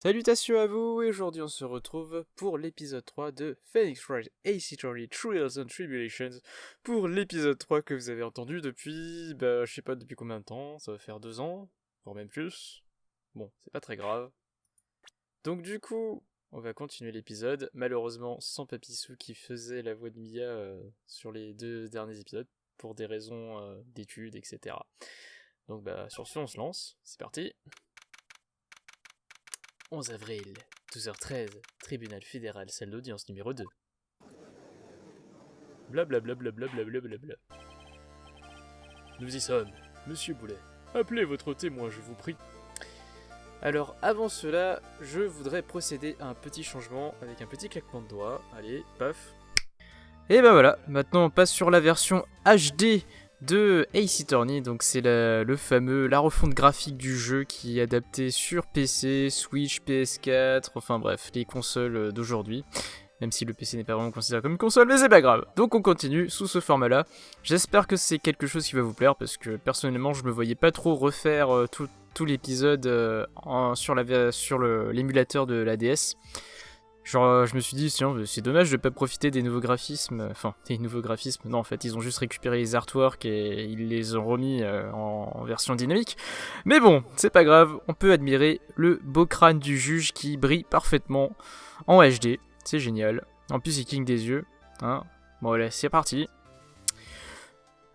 Salutations à vous, et aujourd'hui on se retrouve pour l'épisode 3 de Phoenix Wright AC Story Trials and Tribulations, pour l'épisode 3 que vous avez entendu depuis, je sais pas depuis combien de temps, ça va faire 2 ans, voire même plus. Bon, c'est pas très grave. Donc du coup, on va continuer l'épisode, malheureusement sans Papissou qui faisait la voix de Mia sur les 2 derniers épisodes, pour des raisons d'études, etc. Donc sur ce on se lance, c'est parti. 11 avril, 12h13, tribunal fédéral, salle d'audience numéro 2. Blablabla. Nous y sommes, monsieur Boulet. Appelez votre témoin, je vous prie. Alors, avant cela, je voudrais procéder à un petit changement avec un petit claquement de doigts. Allez, paf. Et voilà, maintenant on passe sur la version HD de Ace Attorney, donc c'est la refonte graphique du jeu qui est adaptée sur PC, Switch, PS4, enfin bref, les consoles d'aujourd'hui. Même si le PC n'est pas vraiment considéré comme une console, mais c'est pas grave. Donc on continue sous ce format-là. J'espère que c'est quelque chose qui va vous plaire, parce que personnellement je me voyais pas trop refaire tout l'épisode sur l'émulateur de la DS. Genre, je me suis dit, tiens, c'est dommage de pas profiter des nouveaux graphismes. Enfin, des nouveaux graphismes. Non, en fait, ils ont juste récupéré les artworks et ils les ont remis en version dynamique. Mais bon, c'est pas grave, on peut admirer le beau crâne du juge qui brille parfaitement en HD. C'est génial. En plus, il cligne des yeux. Hein. Bon, allez, c'est parti.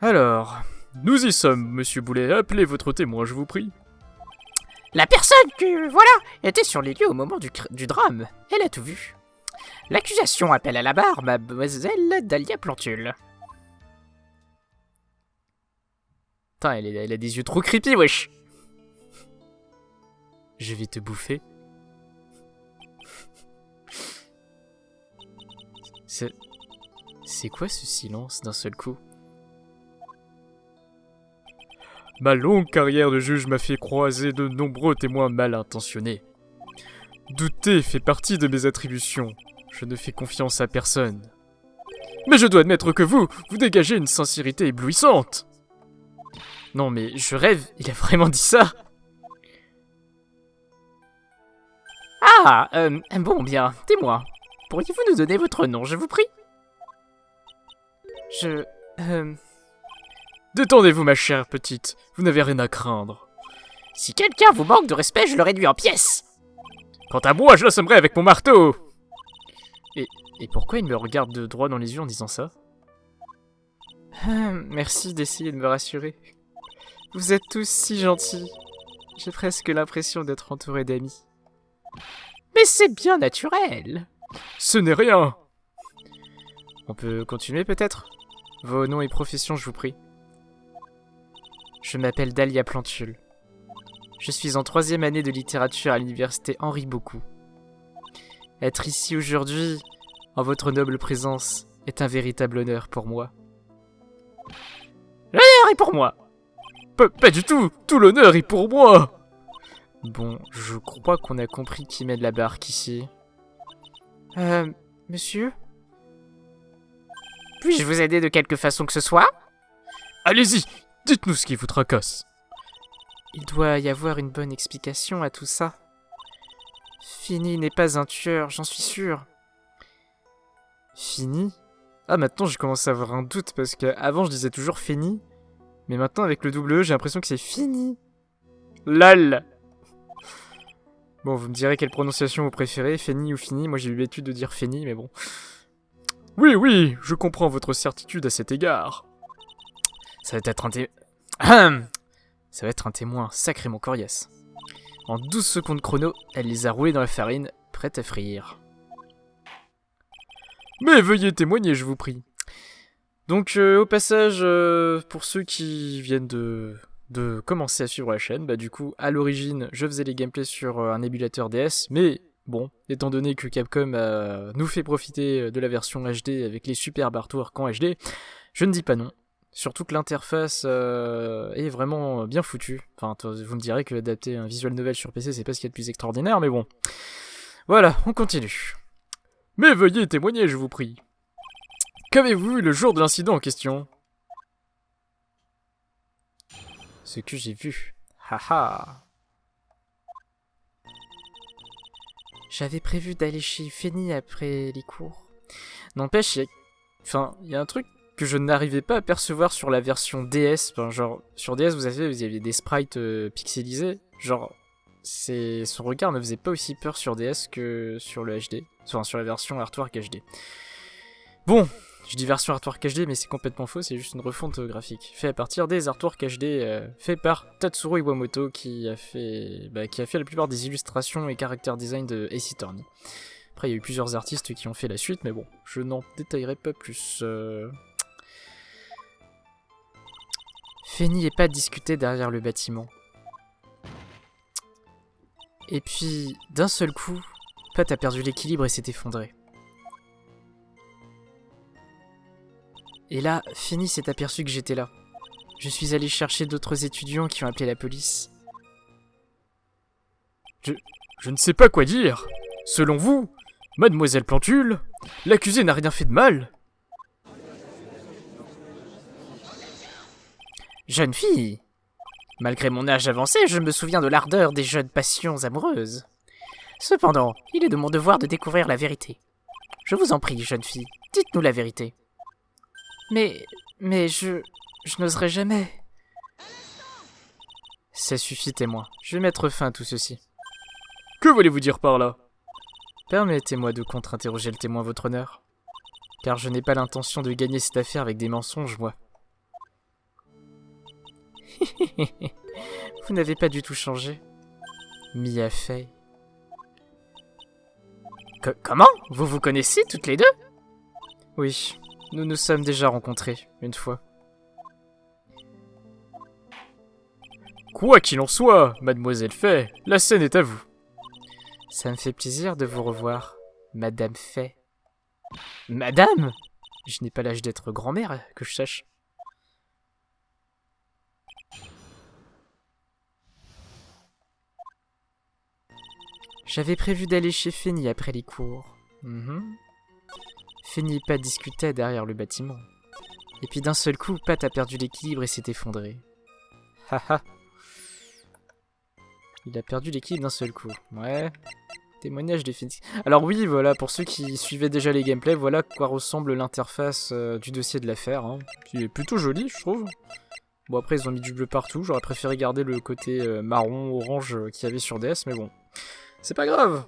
Alors, nous y sommes, monsieur Boulet. Appelez votre témoin, je vous prie. La personne que, voilà, était sur les lieux au moment du drame. Elle a tout vu. L'accusation appelle à la barre mademoiselle Dahlia Plantule. Putain, elle a des yeux trop creepy, wesh. Je vais te bouffer. C'est quoi ce silence d'un seul coup? Ma longue carrière de juge m'a fait croiser de nombreux témoins mal intentionnés. Douter fait partie de mes attributions. Je ne fais confiance à personne. Mais je dois admettre que vous dégagez une sincérité éblouissante. Non mais je rêve, il a vraiment dit ça. Ah, bon, bien, témoin. Pourriez-vous nous donner votre nom, je vous prie? Détendez-vous, ma chère petite, vous n'avez rien à craindre. Si quelqu'un vous manque de respect, je le réduis en pièces. Quant à moi, je l'assommerai avec mon marteau. Et pourquoi il me regarde de droit dans les yeux en disant ça? Merci d'essayer de me rassurer. Vous êtes tous si gentils. J'ai presque l'impression d'être entouré d'amis. Mais c'est bien naturel. Ce n'est rien. On peut continuer peut-être? Vos noms et professions, je vous prie. Je m'appelle Dahlia Plantule. Je suis en 3e année de littérature à l'université Henri Beaucoup. Être ici aujourd'hui, en votre noble présence, est un véritable honneur pour moi. L'honneur est pour moi. Pas du tout. Tout l'honneur est pour moi. Bon, je crois qu'on a compris qui met de la barque ici. Monsieur? Puis-je vous aider de quelque façon que ce soit? Allez-y, dites-nous ce qui vous tracasse. Il doit y avoir une bonne explication à tout ça. Fini n'est pas un tueur, j'en suis sûr. Fini? Ah, maintenant j'ai commencé à avoir un doute parce qu'avant je disais toujours Fini, mais maintenant avec le double E j'ai l'impression que c'est fini. LOL. Bon, vous me direz quelle prononciation vous préférez, Fini ou Fini. Moi j'ai eu l'habitude de dire Fini, mais bon. Oui, je comprends votre certitude à cet égard. Ça va être un témoin sacrément coriace. En 12 secondes chrono, elle les a roulés dans la farine, prête à frire. Mais veuillez témoigner, je vous prie. Donc, au passage, pour ceux qui viennent de commencer à suivre la chaîne, du coup, à l'origine, je faisais les gameplays sur un émulateur DS, mais bon, étant donné que Capcom nous fait profiter de la version HD avec les superbes artworks en HD, je ne dis pas non. Surtout que l'interface est vraiment bien foutue. Enfin, vous me direz que adapter un visual novel sur PC, c'est pas ce qu'il y a de plus extraordinaire, mais bon. Voilà, on continue. Mais veuillez témoigner, je vous prie. Qu'avez-vous vu le jour de l'incident en question? Ce que j'ai vu. Haha. J'avais prévu d'aller chez Fanny après les cours. N'empêche, il y a un truc que je n'arrivais pas à percevoir sur la version DS. Enfin, genre, sur DS, vous aviez des sprites pixelisés. Genre, son regard ne faisait pas aussi peur sur DS que sur le HD. Enfin, sur la version Artwork HD. Bon, je dis version Artwork HD, mais c'est complètement faux, c'est juste une refonte graphique. Fait à partir des Artwork HD fait par Tatsuro Iwamoto, qui a fait la plupart des illustrations et character design de Ace Attorney. Après, il y a eu plusieurs artistes qui ont fait la suite, mais bon, je n'en détaillerai pas plus. Fanny et Pat discutaient derrière le bâtiment. Et puis, d'un seul coup, Pat a perdu l'équilibre et s'est effondré. Et là, Fanny s'est aperçu que j'étais là. Je suis allé chercher d'autres étudiants qui ont appelé la police. Je ne sais pas quoi dire. Selon vous, Mademoiselle Plantule, l'accusé n'a rien fait de mal. Jeune fille, malgré mon âge avancé, je me souviens de l'ardeur des jeunes passions amoureuses. Cependant, il est de mon devoir de découvrir la vérité. Je vous en prie, jeune fille, dites-nous la vérité. Mais je n'oserais jamais. Ça suffit, témoin. Je vais mettre fin à tout ceci. Que voulez-vous dire par là? Permettez-moi de contre-interroger le témoin, votre honneur. Car je n'ai pas l'intention de gagner cette affaire avec des mensonges, moi. Vous n'avez pas du tout changé. Mia Fey. Comment? Vous vous connaissez toutes les deux? Oui, nous nous sommes déjà rencontrés, une fois. Quoi qu'il en soit, Mademoiselle Fey, la scène est à vous. Ça me fait plaisir de vous revoir, Madame Fey. Madame? Je n'ai pas l'âge d'être grand-mère, que je sache. J'avais prévu d'aller chez Fanny après les cours. Fanny et Pat discutaient derrière le bâtiment. Et puis d'un seul coup, Pat a perdu l'équilibre et s'est effondré. Haha. Il a perdu l'équilibre d'un seul coup. Ouais. Témoignage de Phoenix. Alors oui, voilà, pour ceux qui suivaient déjà les gameplays, voilà à quoi ressemble l'interface du dossier de l'affaire. Hein. Qui est plutôt joli, je trouve. Bon, après, ils ont mis du bleu partout. J'aurais préféré garder le côté marron, orange qu'il y avait sur DS, mais bon. C'est pas grave.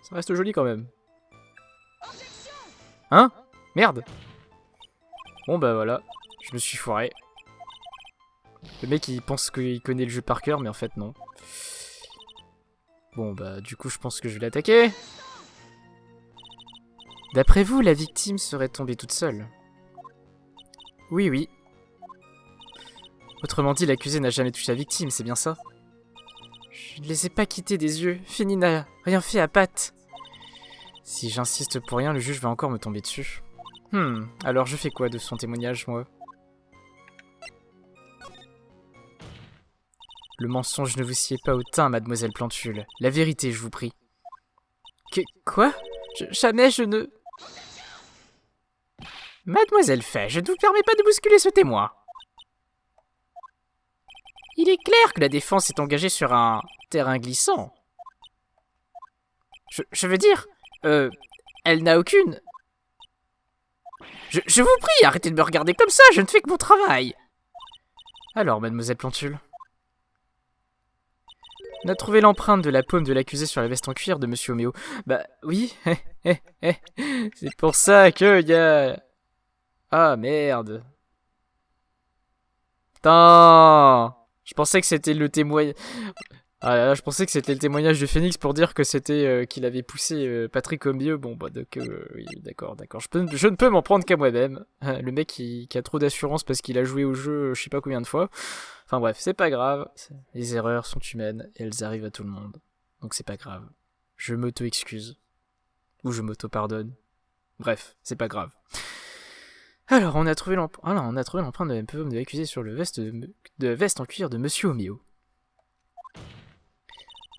Ça reste joli quand même. Hein? Merde. Bon, bah voilà. Je me suis foiré. Le mec, il pense qu'il connaît le jeu par cœur, mais en fait, non. Bon, bah, du coup, je pense que je vais l'attaquer. D'après vous, la victime serait tombée toute seule? Oui, oui. Autrement dit, l'accusé n'a jamais touché la victime, c'est bien ça? Je ne les ai pas quittés des yeux. Fanny n'a rien fait à Pat. Si j'insiste pour rien, le juge va encore me tomber dessus. Alors je fais quoi de son témoignage, moi? Le mensonge ne vous sied pas au teint, Mademoiselle Plantule. La vérité, je vous prie. Quoi? Jamais je ne... Mademoiselle Fey, je ne vous permets pas de bousculer ce témoin. Il est clair que la défense est engagée sur un terrain glissant. Je veux dire, elle n'a aucune... Je vous prie, arrêtez de me regarder comme ça, je ne fais que mon travail. Alors, Mademoiselle Plantule, on a trouvé l'empreinte de la paume de l'accusé sur la veste en cuir de Monsieur Omeo. Bah oui, c'est pour ça qu'il y a... Ah merde. Putain, je pensais que c'était le témoignage... Ah là, je pensais que c'était le témoignage de Phoenix pour dire que c'était qu'il avait poussé Patrick Omeo. Bon bah donc oui, d'accord. Je ne peux m'en prendre qu'à moi-même. Le mec qui a trop d'assurance parce qu'il a joué au jeu je sais pas combien de fois. Enfin bref, c'est pas grave. Les erreurs sont humaines et elles arrivent à tout le monde. Donc c'est pas grave. Je m'auto-excuse. Ou je m'auto-pardonne. Bref, c'est pas grave. Alors, on a trouvé l'empreinte de la paume de l'accusé sur le veste en cuir de Monsieur Omeo.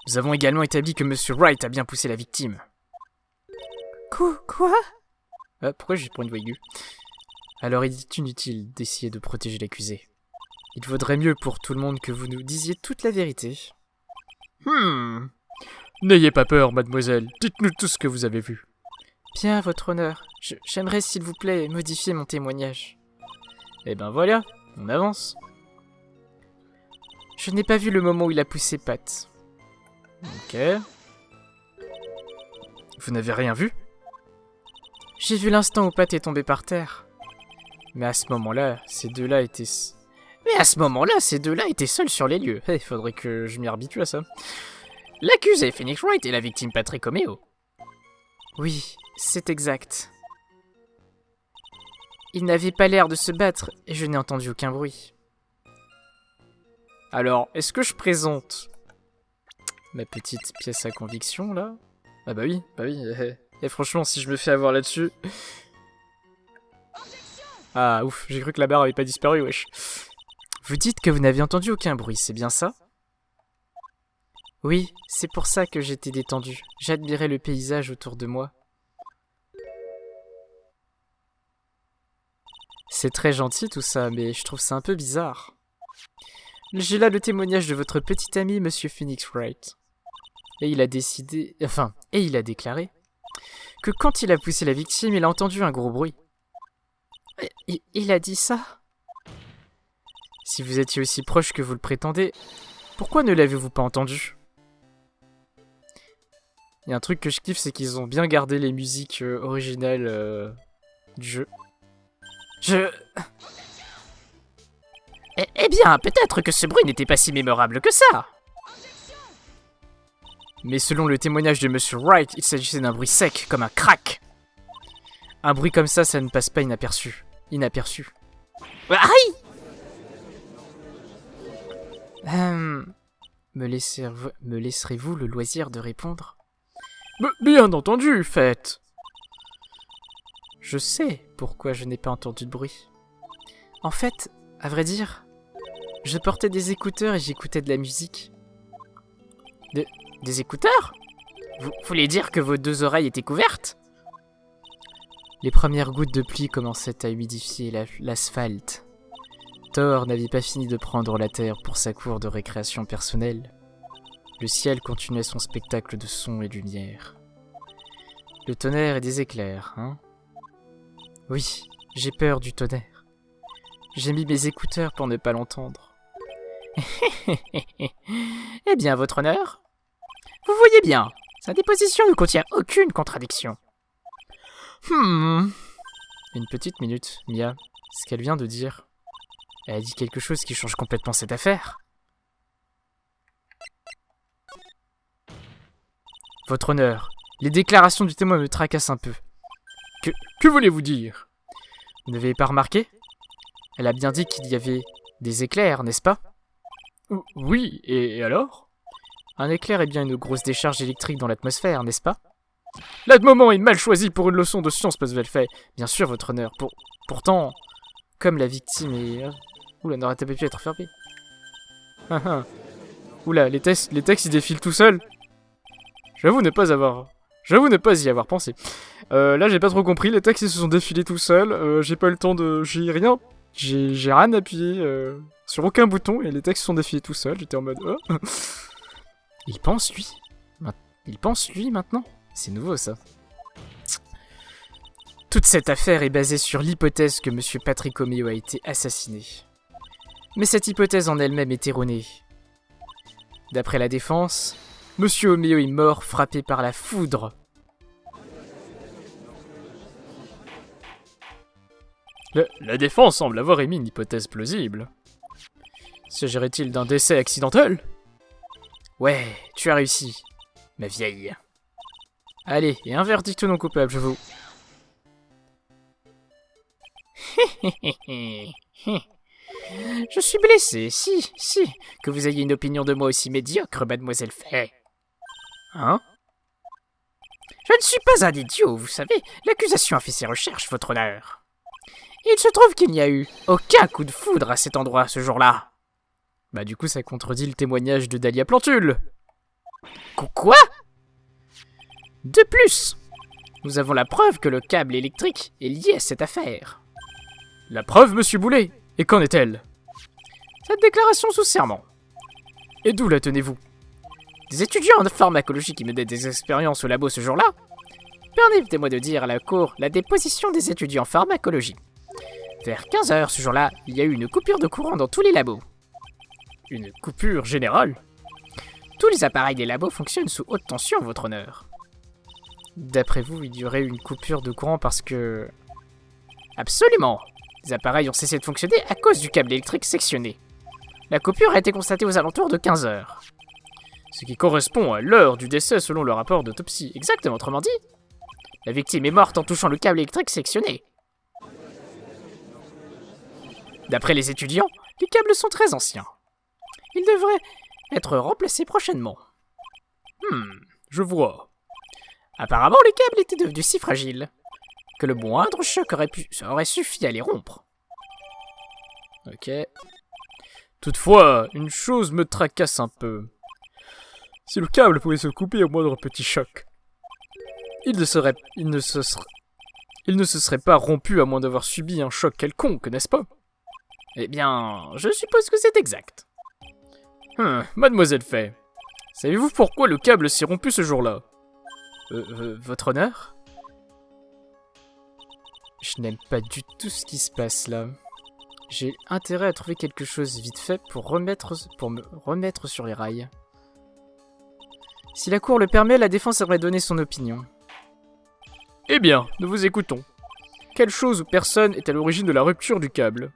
Nous avons également établi que Monsieur Wright a bien poussé la victime. Quoi? Pourquoi j'ai pris une voix aiguë? Alors il est inutile d'essayer de protéger l'accusé. Il vaudrait mieux pour tout le monde que vous nous disiez toute la vérité. N'ayez pas peur, mademoiselle. Dites-nous tout ce que vous avez vu. Bien, votre honneur. J'aimerais, s'il vous plaît, modifier mon témoignage. Eh ben voilà, on avance. Je n'ai pas vu le moment où il a poussé Pat. Ok. Vous n'avez rien vu? J'ai vu l'instant où Pat est tombé par terre. Mais à ce moment-là, ces deux-là étaient seuls sur les lieux. Il faudrait que je m'y habitue à ça. L'accusé Phoenix Wright et la victime Patrick O'Meara. Oui, c'est exact. Ils n'avaient pas l'air de se battre et je n'ai entendu aucun bruit. Alors, est-ce que je présente ma petite pièce à conviction, là? Ah bah oui. Et franchement, si je me fais avoir là-dessus... Ah, ouf, j'ai cru que la barre avait pas disparu, wesh. Vous dites que vous n'avez entendu aucun bruit, c'est bien ça? Oui, c'est pour ça que j'étais détendu. J'admirais le paysage autour de moi. C'est très gentil tout ça, mais je trouve ça un peu bizarre. J'ai là le témoignage de votre petit ami, Monsieur Phoenix Wright. Et il a déclaré que quand il a poussé la victime, il a entendu un gros bruit. Il a dit ça? Si vous étiez aussi proche que vous le prétendez, pourquoi ne l'avez-vous pas entendu? Il y a un truc que je kiffe, c'est qu'ils ont bien gardé les musiques originales du jeu. Eh bien, peut-être que ce bruit n'était pas si mémorable que ça. Mais selon le témoignage de Monsieur Wright, il s'agissait d'un bruit sec, comme un crack. Un bruit comme ça ne passe pas inaperçu. Aïe! Me laisserez-vous le loisir de répondre? Bien entendu, faites. Je sais pourquoi je n'ai pas entendu de bruit. En fait, à vrai dire, je portais des écouteurs et j'écoutais de la musique. Des écouteurs? Vous voulez dire que vos deux oreilles étaient couvertes? Les premières gouttes de pluie commençaient à humidifier l'asphalte. Thor n'avait pas fini de prendre la terre pour sa cour de récréation personnelle. Le ciel continuait son spectacle de sons et lumière. Le tonnerre et des éclairs, hein? Oui, j'ai peur du tonnerre. J'ai mis mes écouteurs pour ne pas l'entendre. Eh bien, votre honneur, vous voyez bien, sa déposition ne contient aucune contradiction. Une petite minute, Mia. Ce qu'elle vient de dire, elle a dit quelque chose qui change complètement cette affaire. Votre honneur, les déclarations du témoin me tracassent un peu. Que voulez-vous dire? Vous n'avez pas remarqué? Elle a bien dit qu'il y avait des éclairs, n'est-ce pas? Oui, et alors? Un éclair est bien une grosse décharge électrique dans l'atmosphère, n'est-ce pas? Là, de moment est mal choisi pour une leçon de science, Pasvelfay. Bien sûr, votre honneur. Pourtant, comme la victime est... Oula, n'aurait-elle pas pu être fermée? Oula, les textes ils défilent tout seuls. J'avoue ne pas y avoir pensé. Là, j'ai pas trop compris. Les textes ils se sont défilés tout seuls. J'ai pas eu le temps de... J'ai rien appuyé sur aucun bouton et les textes se sont défilés tout seuls. J'étais en mode... Oh. Il pense lui maintenant? C'est nouveau ça. Toute cette affaire est basée sur l'hypothèse que Monsieur Patrick O'Meara a été assassiné. Mais cette hypothèse en elle-même est erronée. D'après la défense, Monsieur O'Meara est mort frappé par la foudre. La défense semble avoir émis une hypothèse plausible. S'agirait-il d'un décès accidentel? Ouais, tu as réussi, ma vieille. Allez, et un verdict non coupable, je vous... Je suis blessé, si, que vous ayez une opinion de moi aussi médiocre, mademoiselle Fay. Hein? Je ne suis pas un idiot, vous savez, l'accusation a fait ses recherches, votre honneur. Il se trouve qu'il n'y a eu aucun coup de foudre à cet endroit ce jour-là. Bah du coup ça contredit le témoignage de Dahlia Plantule. Quoi? De plus, nous avons la preuve que le câble électrique est lié à cette affaire. La preuve, monsieur Boulet? Et qu'en est-elle? Cette déclaration sous serment. Et d'où la tenez-vous? Des étudiants en pharmacologie qui menaient des expériences au labo ce jour-là? Permettez-moi de dire à la cour la déposition des étudiants en pharmacologie. Vers 15 h ce jour-là, il y a eu une coupure de courant dans tous les labos. Une coupure générale? Tous les appareils des labos fonctionnent sous haute tension, votre honneur. D'après vous, il y aurait une coupure de courant parce que... Absolument. Les appareils ont cessé de fonctionner à cause du câble électrique sectionné. La coupure a été constatée aux alentours de 15 h. Ce qui correspond à l'heure du décès selon le rapport d'autopsie. Exactement, autrement dit, la victime est morte en touchant le câble électrique sectionné. D'après les étudiants, les câbles sont très anciens. Ils devraient être remplacés prochainement. Je vois. Apparemment, les câbles étaient devenus si fragiles que le moindre choc aurait suffi à les rompre. Ok. Toutefois, une chose me tracasse un peu. Si le câble pouvait se couper au moindre petit choc, il ne se serait pas rompu à moins d'avoir subi un choc quelconque, n'est-ce pas? Eh bien, je suppose que c'est exact. Mademoiselle Fay, savez-vous pourquoi le câble s'est rompu ce jour-là? Votre honneur? Je n'aime pas du tout ce qui se passe là. J'ai intérêt à trouver quelque chose vite fait pour me remettre sur les rails. Si la cour le permet, la défense aimerait donner son opinion. Eh bien, nous vous écoutons. Quelle chose ou personne est à l'origine de la rupture du câble?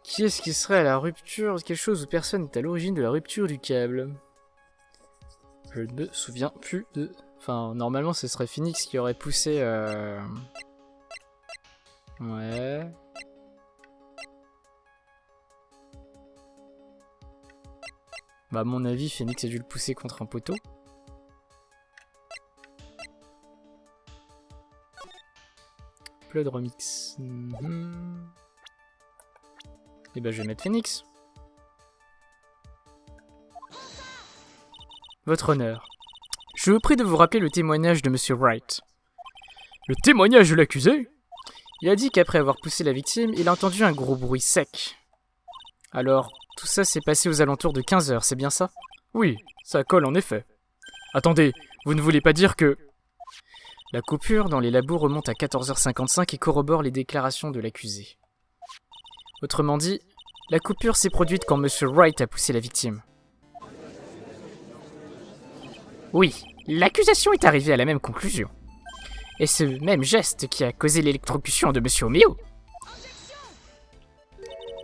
Qui est-ce qui serait à la rupture? Quelque chose ou personne est à l'origine de la rupture du câble? Je ne me souviens plus de... Enfin, normalement, ce serait Phoenix qui aurait poussé... Ouais... Bah, à mon avis, Phoenix a dû le pousser contre un poteau. Blood Remix. Et bah, je vais mettre Phoenix. Votre honneur. Je vous prie de vous rappeler le témoignage de Monsieur Wright. Le témoignage de l'accusé? Il a dit qu'après avoir poussé la victime, il a entendu un gros bruit sec. Alors, tout ça s'est passé aux alentours de 15 h, c'est bien ça? Oui, ça colle en effet. Attendez, vous ne voulez pas dire que... La coupure dans les labos remonte à 14h55 et corrobore les déclarations de l'accusé. Autrement dit, la coupure s'est produite quand Monsieur Wright a poussé la victime. Oui, l'accusation est arrivée à la même conclusion. Et ce même geste qui a causé l'électrocution de Monsieur Omeo.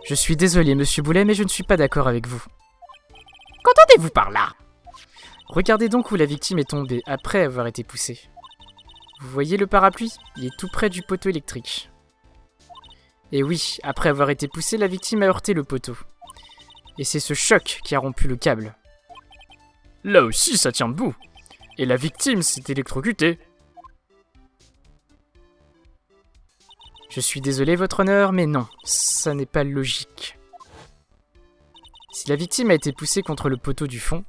Je suis désolé, Monsieur Boulet, mais je ne suis pas d'accord avec vous. Qu'entendez-vous par là? Regardez donc où la victime est tombée après avoir été poussée. Vous voyez le parapluie? Il est tout près du poteau électrique. Et oui, après avoir été poussée, la victime a heurté le poteau. Et c'est ce choc qui a rompu le câble. Là aussi, ça tient debout. Et la victime s'est électrocutée. Je suis désolé, votre honneur, mais non, ça n'est pas logique. Si la victime a été poussée contre le poteau du fond,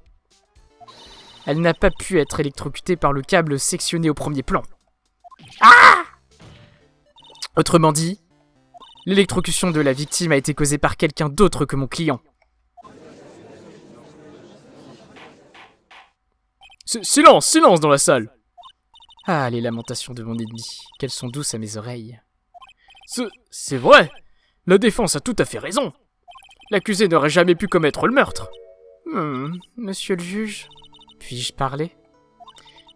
elle n'a pas pu être électrocutée par le câble sectionné au premier plan. Ah! Autrement dit, l'électrocution de la victime a été causée par quelqu'un d'autre que mon client. Silence, silence dans la salle! Ah, les lamentations de mon ennemi, qu'elles sont douces à mes oreilles. C'est vrai! La défense a tout à fait raison! L'accusé n'aurait jamais pu commettre le meurtre! Monsieur le juge, puis-je parler?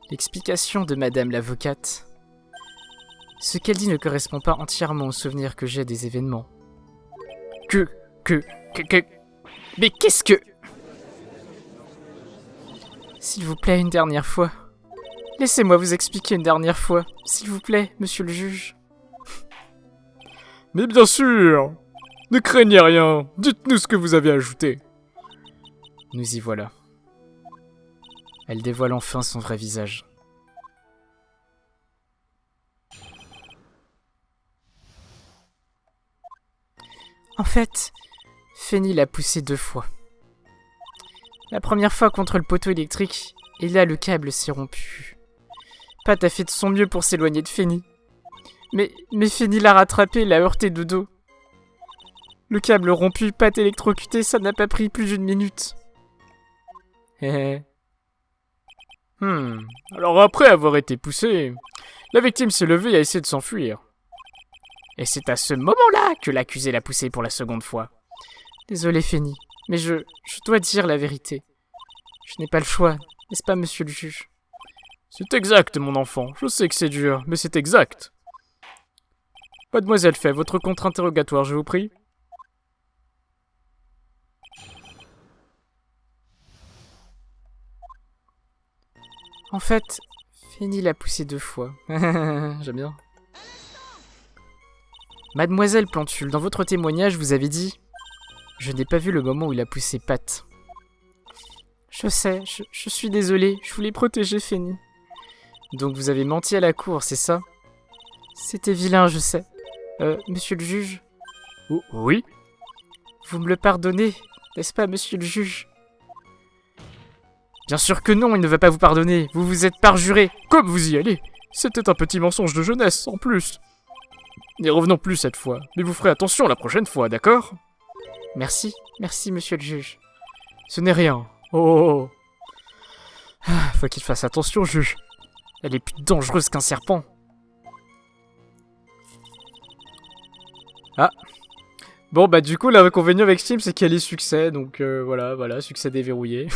L'explication de madame l'avocate. Ce qu'elle dit ne correspond pas entièrement au souvenir que j'ai des événements. Mais qu'est-ce que... S'il vous plaît, une dernière fois. Laissez-moi vous expliquer une dernière fois, s'il vous plaît, monsieur le juge. Mais bien sûr! Ne craignez rien, dites-nous ce que vous avez ajouté. Nous y voilà. Elle dévoile enfin son vrai visage. En fait, Fanny l'a poussé 2 fois. La première fois contre le poteau électrique, et là le câble s'est rompu. Pat a fait de son mieux pour s'éloigner de Fanny. Mais Fanny l'a rattrapé et l'a heurté de dos. Le câble rompu, Pat électrocuté, ça n'a pas pris plus d'1 minute. Alors après avoir été poussé, la victime s'est levée et a essayé de s'enfuir. Et c'est à ce moment-là que l'accusé l'a poussé pour la seconde fois. Désolé Fanny, mais je dois dire la vérité. Je n'ai pas le choix, n'est-ce pas, monsieur le juge? C'est exact, mon enfant. Je sais que c'est dur, mais c'est exact. Mademoiselle Fay, votre contre-interrogatoire, je vous prie. En fait, Fanny l'a poussé 2 fois. J'aime bien. Mademoiselle Plantule, dans votre témoignage, vous avez dit « Je n'ai pas vu le moment où il a poussé Pat. » Je sais, je suis désolée, je voulais protéger Fanny. Donc vous avez menti à la cour, c'est ça? C'était vilain, je sais. Monsieur le juge? Oui? Vous me le pardonnez, n'est-ce pas, monsieur le juge? Bien sûr que non, il ne va pas vous pardonner. Vous vous êtes parjuré. Comme vous y allez. C'était un petit mensonge de jeunesse, en plus. N'y revenons plus cette fois. Mais vous ferez attention la prochaine fois, d'accord? Merci, monsieur le juge. Ce n'est rien. Oh. Faut qu'il fasse attention, juge. Elle est plus dangereuse qu'un serpent. Ah. Bon, bah du coup, l'inconvénient avec Steam, c'est qu'il y a les succès. Donc voilà, succès déverrouillé.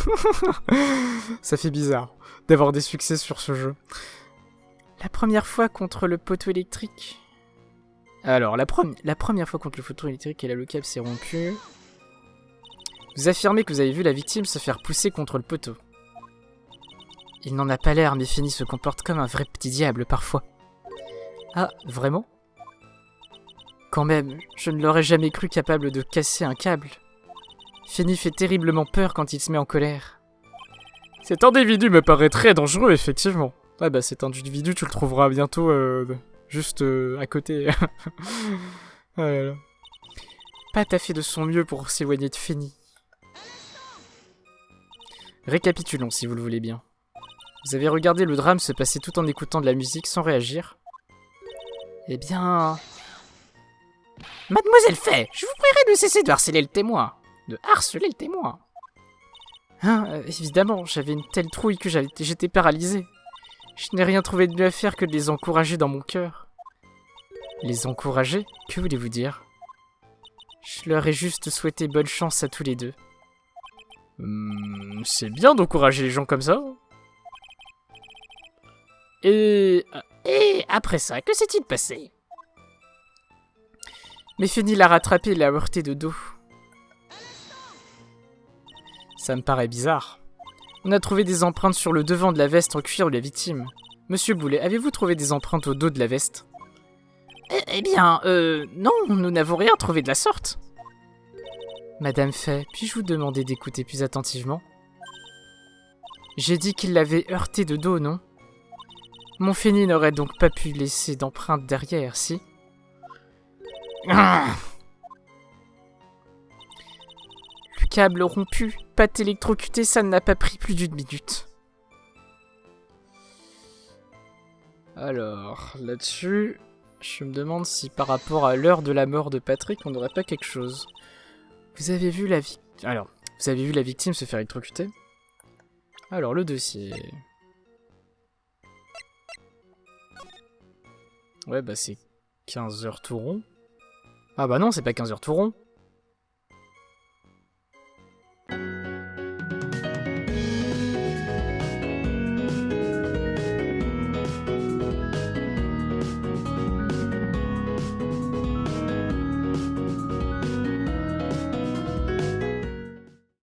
Ça fait bizarre d'avoir des succès sur ce jeu. La première fois contre le poteau électrique. Alors, la première fois contre le poteau électrique et là le câble s'est rompu. Vous affirmez que vous avez vu la victime se faire pousser contre le poteau. Il n'en a pas l'air, mais Fanny se comporte comme un vrai petit diable parfois. Ah, vraiment? Quand même, je ne l'aurais jamais cru capable de casser un câble. Fanny fait terriblement peur quand il se met en colère. Cet individu me paraît très dangereux, effectivement. Ah bah cet individu, tu le trouveras bientôt juste à côté. Voilà. Pat a fait de son mieux pour s'éloigner de Fanny. Récapitulons, si vous le voulez bien. Vous avez regardé le drame se passer tout en écoutant de la musique sans réagir. Eh bien... Mademoiselle Fay, je vous prierai de cesser de harceler le témoin. Évidemment, j'avais une telle trouille que j'étais paralysé. Je n'ai rien trouvé de mieux à faire que de les encourager dans mon cœur. Les encourager? Que voulez-vous dire? Je leur ai juste souhaité bonne chance à tous les deux. C'est bien d'encourager les gens comme ça. Et après ça, que s'est-il passé? Mais Fanny l'a rattrapé et l'a heurté de dos. Ça me paraît bizarre. On a trouvé des empreintes sur le devant de la veste en cuir de la victime. Monsieur Boulet, avez-vous trouvé des empreintes au dos de la veste? Eh bien, non, nous n'avons rien trouvé de la sorte. Madame Fay, puis-je vous demander d'écouter plus attentivement? J'ai dit qu'il l'avait heurté de dos, non? Mon Fanny n'aurait donc pas pu laisser d'empreintes derrière, si? Le câble rompu, Pat électrocuté, ça n'a pas pris plus d'1 minute. Alors, là-dessus, je me demande si par rapport à l'heure de la mort de Patrick, on n'aurait pas quelque chose. Vous avez vu la victime se faire électrocuter? Alors, le dossier... Ouais, bah c'est 15 heures tout rond. Ah bah non, c'est pas 15 heures tout rond.